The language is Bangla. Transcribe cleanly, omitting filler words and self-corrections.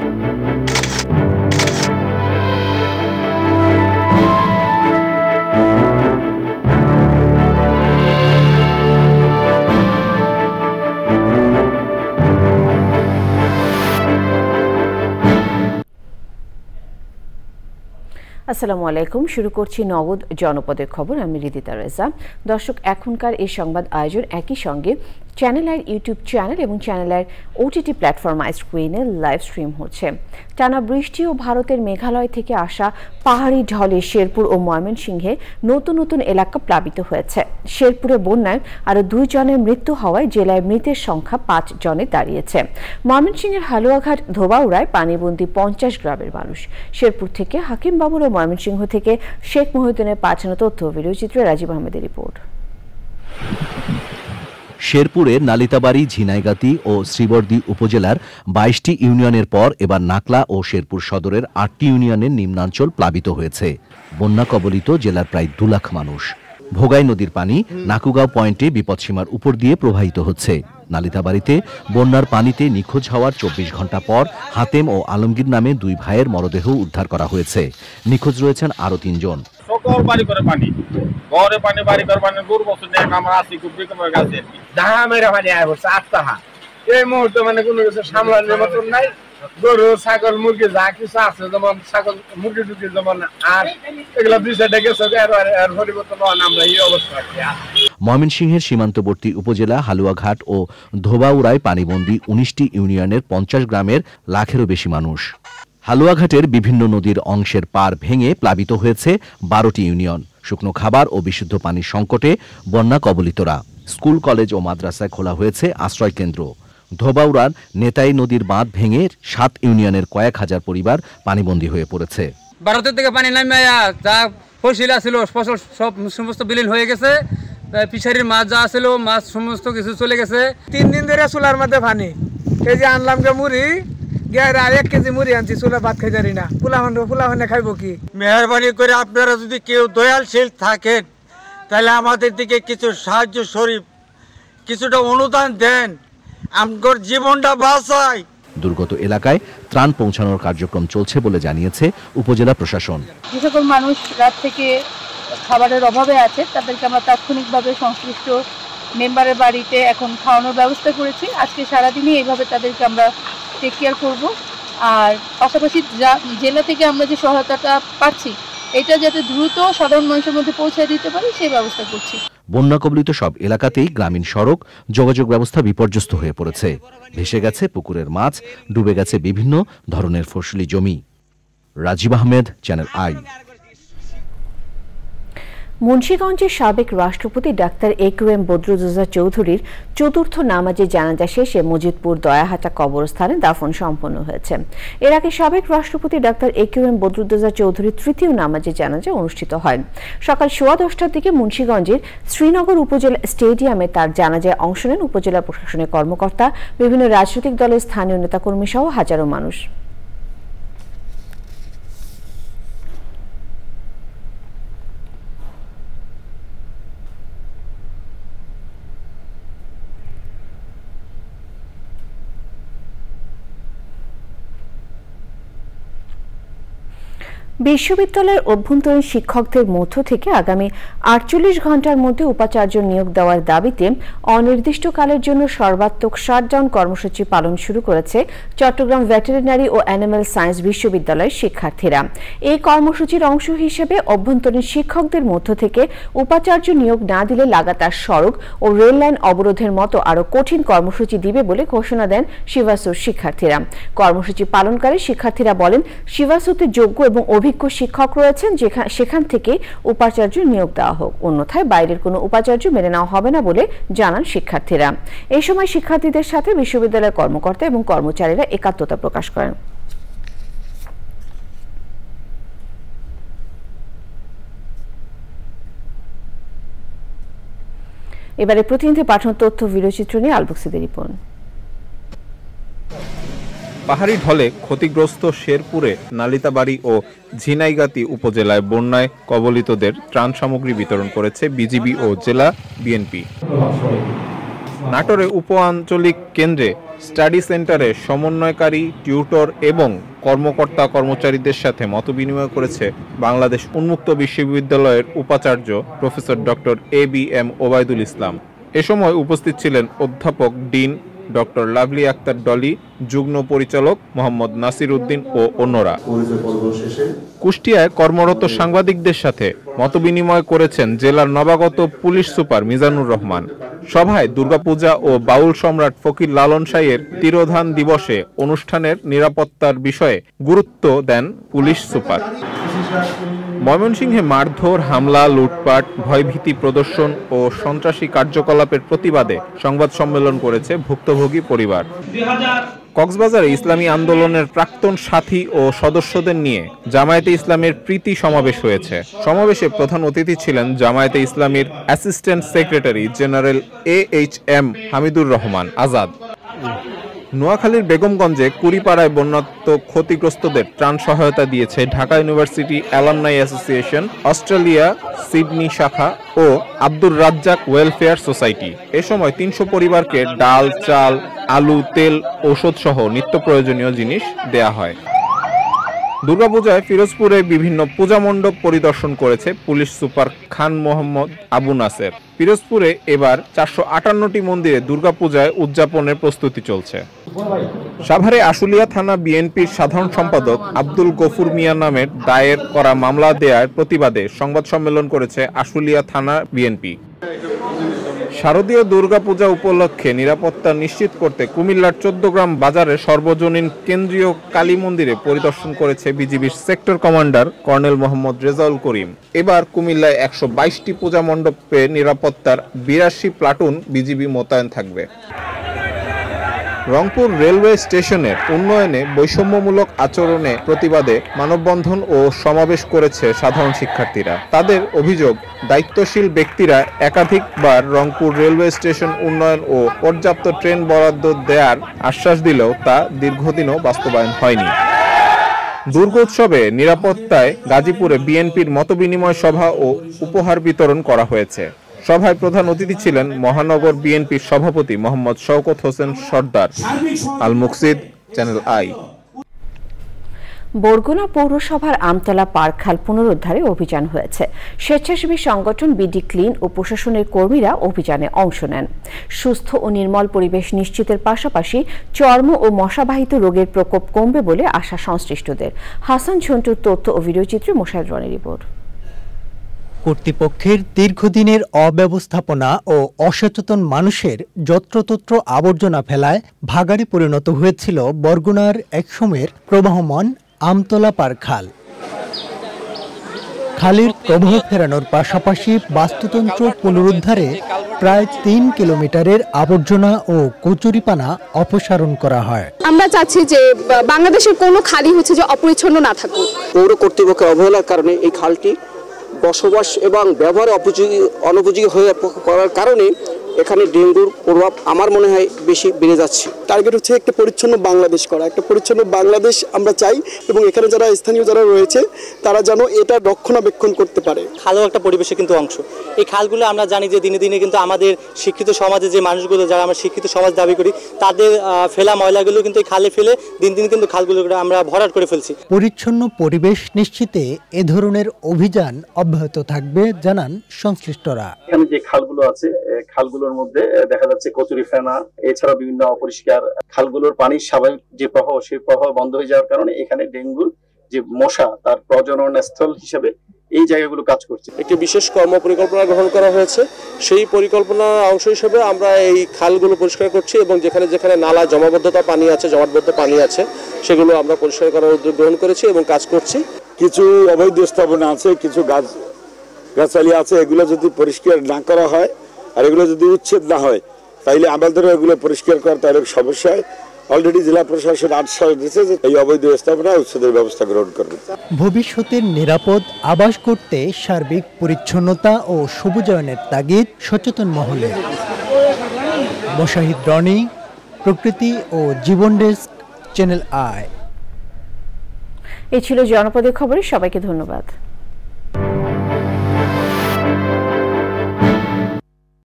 আসসালামু আলাইকুম। শুরু করছি নগদ জনপদের খবর। আমি রিদিতা রেজা। দর্শক, এখনকার এই সংবাদ আয়োজন একই সঙ্গে চ্যানেল আইর ইউটিউব চ্যানেল এবং চ্যানেল আইর ওটিটি প্ল্যাটফর্ম আইস্ক্রিনে লাইভ স্ট্রিম হচ্ছে। টানা বৃষ্টি ও ভারতের মেঘালয় থেকে আসা পাহাড়ি ঢলে শেরপুর ও ময়মনসিংহে নতুন নতুন এলাকা প্লাবিত হয়েছে। শেরপুরে বন্যায় আরও 2 জনের মৃত্যু হওয়ায় জেলায় মৃতের সংখ্যা 5 জনে দাঁড়িয়েছে। ময়মনসিংহের হালুয়াঘাট ধোবাউড়ায় পানিবন্দী 50 গ্রামের মানুষ। শেরপুর থেকে হাকিম বাবুর ও ময়মনসিংহ থেকে শেখ মহিউদ্দিনের পাঠানো তথ্য ভিডিওচিত্রে রাজীব আহমেদের রিপোর্ট। শেরপুরের নালিতাবাড়ি, ঝিনাইগাতি ও শ্রীবর্দী উপজেলার 22টি ইউনিয়নের পর এবার নাকলা ও শেরপুর সদরের 8টি ইউনিয়নের নিম্নাঞ্চল প্লাবিত হয়েছে। বন্যা কবলিত জেলার প্রায় 2 লাখ মানুষ। ভোগাই নদীর পানি নাকুগাঁও পয়েন্টে বিপদসীমার উপর দিয়ে প্রবাহিত হচ্ছে। নালিতাবাড়িতে বন্যার পানিতে নিখোঁজ হওয়ার 24 ঘন্টা পর হাতেম ও আলমগীর নামে 2 ভাইয়ের মরদেহ উদ্ধার করা হয়েছে। নিখোঁজ রয়েছেন আরও 3 জন। সকল বাড়ি করে পানি, ঘরে পানি, বাড়ি করে পানি, গরু বছর নিয়ে আমরা আসি খুব বিকমের কাছে। ধাহা মেরে পানি আয় পড়ছে 8 টাহা। এই মুহূর্তে মানে কোনো কিছু সামলানোর মতন নাই। গরু, ছাগল, মুরগি যা কিছু আছে, যেমন ছাগল, মুরগি টুকি যেমন, আর এগুলো 2 সাইডে গেছে, এর পরিবর্তন আমরা এই অবস্থা রাখছি। ময়মনসিংহের সীমান্তবর্তী উপজেলা হালুয়াঘাট ও ধোবাউড়ায় পানিবন্দী 19টি ইউনিয়নের 50 গ্রামের লাখেরও বেশি মানুষ। হালুয়াঘাটের বিভিন্ন নদীর অংশের পার ভেঙে প্লাবিত হয়েছে 12টি ইউনিয়ন। শুকনো খাবার ও বিশুদ্ধ পানির সংকটে বন্যা কবলিতরা। স্কুল, কলেজ ও মাদ্রাসায় খোলা হয়েছে আশ্রয় কেন্দ্র। ধোবাউড়ার নেতাই নদীর বাঁধ ভেঙে 7 ইউনিয়নের কয়েক হাজার পরিবার পানিবন্দী হয়ে পড়েছে। ভারতের থেকে পানি নামে যা ফসল ছিল ফসল সব সমস্ত বিলীন হয়ে গেছে। ফিশারির মাছ যা ছিল মাছ সমস্ত কিছু চলে গেছে। 3 দিন ধরে চুলার মধ্যে পানি। এই যে আনলাম গে মুড়ি, 1 কেজি মুড়ি আনছি, চুলা ভাত খাই জানি না। পোলাহানে খাইব কি? মেহরবানি করে আপনারা যদি কেউ দয়ালশীল থাকেন তাহলে আমাদের দিকে কিছু সাহায্য স্বরূপ কিছুটা অনুদান দেন, আমগর জীবনটা বাঁচায়। দুর্গত এলাকায় ত্রাণ পৌঁছানোর কার্যক্রম চলছে বলে জানিয়েছে উপজেলা প্রশাসন। যে সকল মানুষ রাত থেকে খাবারের অভাবে আছে তাদেরকে আমরা তাৎক্ষণিকভাবে সংশ্লিষ্ট মেম্বারের বাড়িতে এখন খাওয়ানোর ব্যবস্থা করেছি। আজকে সারাদিনই এইভাবে তাদেরকে আমরা টেক কেয়ার করব। আর পাশাপাশি জেলা থেকে আমরা যে সহায়তাটা পাচ্ছি এটা যাতে দ্রুত সাধারণ মানুষের মধ্যে পৌঁছে দিতে পারি সেই ব্যবস্থা করছি। বন্যা কবলিত সব এলাকাতেই গ্রামীণ সড়ক যোগাযোগ ব্যবস্থা বিপর্যস্ত হয়ে পড়েছে। ভেসে গেছে পুকুরের মাছ, ডুবে গেছে বিভিন্ন ধরনের ফসলি জমি। Rajib Ahmed, channel i. মুন্সিগঞ্জের সাবেক রাষ্ট্রপতি ডাক্তার AQM বদরুদ্দোজা চৌধুরীর 4র্থ নামাজে জানাজা শেষে মজিদপুর দয়াহাটা কবরস্থানে দাফন সম্পন্ন হয়েছে। এর আগে সাবেক রাষ্ট্রপতি ডাক্তার AQM বদরুদ্দোজা চৌধুরীর 3য় নামাজে জানাজা অনুষ্ঠিত হয়। সকাল 10:15টার দিকে মুন্সিগঞ্জের শ্রীনগর উপজেলা স্টেডিয়ামে তার জানাজায় অংশ নেন উপজেলা প্রশাসনের কর্মকর্তা, বিভিন্ন রাজনৈতিক দলের স্থানীয় নেতাকর্মী সহ হাজারো মানুষ। বিশ্ববিদ্যালয়ের অভ্যন্তরীণ শিক্ষকদের মধ্য থেকে আগামী 48 ঘণ্টার মধ্যে উপাচার্য নিয়োগ দেওয়ার দাবিতে অনির্দিষ্টকালের জন্য সর্বাত্মক শাটডাউন কর্মসূচি পালন শুরু করেছে চট্টগ্রাম ভেটেরিনারি ও অ্যানিম্যাল সায়েন্স বিশ্ববিদ্যালয়ের শিক্ষার্থীরা। এই কর্মসূচির অংশ হিসেবে অভ্যন্তরীণ শিক্ষকদের মধ্য থেকে উপাচার্য নিয়োগ না দিলে লাগাতার সড়ক ও রেললাইন অবরোধের মতো আরও কঠিন কর্মসূচি দিবে বলে ঘোষণা দেন শিবাসুর শিক্ষার্থীরা। কর্মসূচি পালনকারী শিক্ষার্থীরা বলেন, শিবাসুতে যোগ্য এবং অভিজ্ঞ শিক্ষক রয়েছেন, সেখান থেকে উপাচার্য নিয়োগ দেওয়া হোক, অন্যথায় বাইরের কোনো উপাচার্য মেনে নেওয়া হবে না বলে জানান শিক্ষার্থীরা। এই সময় শিক্ষার্থীদের সাথে বিশ্ববিদ্যালয়ের কর্মকর্তা এবং কর্মচারীরা একাত্মতা প্রকাশ করেন। এবারে প্রতিনিধি পাঠানো তথ্য ভিডিওচিত্র নিয়ে আলবক্সিদের রিপোর্ট। পাহাড়ি ঢলে ক্ষতিগ্রস্ত শেরপুরে নালিতাবাড়ি ও ঝিনাইগাতি উপজেলায় বন্যায় কবলিতদের ত্রাণ সামগ্রী বিতরণ করেছে বিজিবি ও জেলা বিএনপি। নাটোরে উপ আঞ্চলিক কেন্দ্রে স্টাডি সেন্টারে সমন্বয়কারী, টিউটর এবং কর্মকর্তা কর্মচারীদের সাথে মতবিনিময় করেছে বাংলাদেশ উন্মুক্ত বিশ্ববিদ্যালয়ের উপাচার্য professor doctor ABM Obaidul Islam. এ সময় উপস্থিত ছিলেন অধ্যাপক ডিন ডক্টর লাভলি আক্তার ডলি, যুগ্ম পরিচালক মোহাম্মদ নাসির উদ্দিন ও অন্যরা। কুষ্টিয়ায় কর্মরত সাংবাদিকদের সাথে মতবিনিময় করেছেন জেলার নবাগত পুলিশ সুপার মিজানুর রহমান। সভায় দুর্গাপূজা ও বাউল সম্রাট ফকির লালন শাহের তিরোধান দিবসে অনুষ্ঠানের নিরাপত্তার বিষয়ে গুরুত্ব দেন পুলিশ সুপার। ময়মনসিংহে মারধর, হামলা, লুটপাট, ভয়ভীতি প্রদর্শন ও সন্ত্রাসী কার্যকলাপের প্রতিবাদে সংবাদ সম্মেলন করেছে ভুক্তভোগী পরিবার। কক্সবাজারে ইসলামী আন্দোলনের প্রাক্তন সাথী ও সদস্যদের নিয়ে জামায়াতে ইসলামের প্রীতি সমাবেশ হয়েছে। সমাবেশে প্রধান অতিথি ছিলেন জামায়াতে ইসলামীর assistant secretary general AHM Hamidur Rahman Azad. নোয়াখালীর বেগমগঞ্জে কুড়িপাড়ায় বন্যাত্ম ক্ষতিগ্রস্তদের ত্রাণ সহায়তা দিয়েছে Dhaka university alumni association, Australia Sydney শাখা ও আব্দুর রাজ্জাক ওয়েলফেয়ার সোসাইটি। এ সময় 300 পরিবারকে ডাল, চাল, আলু, তেল, ঔষধ সহ নিত্য প্রয়োজনীয় জিনিস দেয়া হয়। দুর্গাপূজায় ফিরোজপুরে বিভিন্ন পূজা মণ্ডপ পরিদর্শন করেছে পুলিশ সুপার খান মোহাম্মদ আবু নাসের। ফিরোজপুরে এবার 458টি মন্দিরে দুর্গাপূজায় উদযাপনের প্রস্তুতি চলছে। সাভারে আশুলিয়া থানা বিএনপির সাধারণ সম্পাদক আব্দুল গফুর মিয়া নামের দায়ের করা মামলা দেয়ার প্রতিবাদে সংবাদ সম্মেলন করেছে আশুলিয়া থানা বিএনপি। শারদীয় দুর্গাপূজা উপলক্ষে নিরাপত্তা নিশ্চিত করতে কুমিল্লার 14 গ্রাম বাজারে সর্বজনীন কেন্দ্রীয় কালী মন্দিরে পরিদর্শন করেছে বিজিবির sector commander colonel Mohammad Rezaul Karim. এবার কুমিল্লায় 122টি পূজা মণ্ডপে নিরাপত্তার 82 প্লাটুন বিজিবি মোতায়েন থাকবে। রংপুর রেলওয়ে স্টেশনের উন্নয়নে বৈষম্যমূলক আচরণে প্রতিবাদে মানববন্ধন ও সমাবেশ করেছে সাধারণ শিক্ষার্থীরা। তাদের অভিযোগ, দায়িত্বশীল ব্যক্তিরা একাধিকবার রংপুর রেলওয়ে স্টেশন উন্নয়ন ও পর্যাপ্ত ট্রেন বরাদ্দ দেওয়ার আশ্বাস দিলেও তা দীর্ঘদিনও বাস্তবায়ন হয়নি। দুর্গোৎসবে নিরাপত্তায় গাজীপুরে বিএনপির মতবিনিময় সভা ও উপহার বিতরণ করা হয়েছে। সভায় প্রধান অতিথি ছিলেন মহানগর বিএনপির সভাপতি মোহাম্মদ শওকত হোসেন সর্দার। আল মুকসিদ, চ্যানেল আই। বরগুনা পৌরসভার আমতলা পার্ক খাল পুনরুদ্ধারে অভিযান হয়েছে। স্বেচ্ছাসেবী সংগঠন বিডি ক্লিন ও প্রশাসনের কর্মীরা অভিযানে অংশ নেন। সুস্থ ও নির্মল পরিবেশ নিশ্চিতের পাশাপাশি চর্ম ও মশাবাহিত রোগের প্রকোপ কমবে বলে আশা সংশ্লিষ্টদের। হাসান ঝন্টুর তথ্য ও ভিডিওচিত্রে মোশাহিদ রনির রিপোর্ট। কর্তৃপক্ষের দীর্ঘদিনের অব্যবস্থাপনা ও অসচেতন মানুষের যত্রতত্র আবর্জনা ফেলায় ভাগাড়ে পরিণত হয়েছিল বরগুনার একসময়ের প্রবাহমান আমতলা পার্ক খাল। খালের প্রবাহ ফেরানোর পাশাপাশি বাস্তুতন্ত্র পুনরুদ্ধারে প্রায় 3 কিলোমিটারের আবর্জনা ও কচুরিপানা অপসারণ করা হয়। আমরা চাচ্ছি যে বাংলাদেশের কোনো খালই হচ্ছে যে অপরিচ্ছন্ন না থাকুক। পৌর কর্তৃপক্ষের অবহেলার কারণে এই খালটি বসবাস এবং ব্যবহার অনুপযোগী হয়ে পড়ার কারণে এখানে ডেঙ্গুর প্রভাব আমার মনে হয় বেশি বেড়ে যাচ্ছে। টার্গেট হচ্ছে একটা পরিচ্ছন্ন বাংলাদেশ করা, একটা পরিচ্ছন্ন বাংলাদেশ আমরা চাই এবং এখানে যারা স্থানীয় যারা রয়েছে তারা যেন এটা রক্ষণাবেক্ষণ করতে পারে। খালও একটা পরিবেশের কিন্তু অংশ। এই খালগুলো আমরা জানি যে দিনে দিনে কিন্তু আমাদের শিক্ষিত সমাজে যে মানুষগুলো যারা আমরা শিক্ষিত সমাজ দাবি করি তাদের ফেলা ময়লাগুলো কিন্তু এই খালে ফেলে দিন দিন কিন্তু খালগুলো আমরা ভরাট করে ফেলছি। পরিচ্ছন্ন পরিবেশ নিশ্চিতে এ ধরনের অভিযান অব্যাহত থাকবে জানান সংশ্লিষ্টরা। এখানে যে খালগুলো আছে খালগুলোর মধ্যে দেখা যাচ্ছে কচুরি ফেনা, এছাড়া বিভিন্ন অপরিষ্কার খালগুলোর পানির স্বাভাবিক যে প্রবাহ সেই প্রবাহ বন্ধ হয়ে যাওয়ার কারণে এখানে ডেঙ্গুর যে মশা তার প্রজনন স্থল হিসেবে এই জায়গাগুলো কাজ করছে। একটি বিশেষ কর্ম পরিকল্পনা গ্রহণ করা হয়েছে। সেই পরিকল্পনার অংশ হিসেবে আমরা এই খালগুলো পরিষ্কার করছি এবং যেখানে যেখানে নালা জমাবদ্ধতা পানি আছে, জমাটবদ্ধ পানি আছে, সেগুলো আমরা পরিষ্কার করার উদ্যোগ গ্রহণ করেছি এবং কাজ করছি। কিছু অবৈধ স্থাপনা আছে, কিছু গাছালি আছে, এগুলো যদি পরিষ্কার না করা হয় আর এগুলো যদি উচ্ছেদ না হয় তাইলে আমাদেরও এগুলো পরিষ্কার করার তাহলে সমস্যা হয়। অলরেডি জেলা প্রশাসন আশ্বাস দিয়েছে যে এই অবৈধ স্থাপনা উচ্ছেদের ব্যবস্থা গ্রহণ করবে। ভবিষ্যতের নিরাপদ আবাস করতে সার্বিক পরিচ্ছন্নতা ও সবুজায়নের তাগিদ সচেতন মহলে। মোশাহিদ রনি, প্রকৃতি ও জীবন ডেস্ক, চ্যানেল আই। এই ছিল জনপদের খবরে। সবাইকে ধন্যবাদ।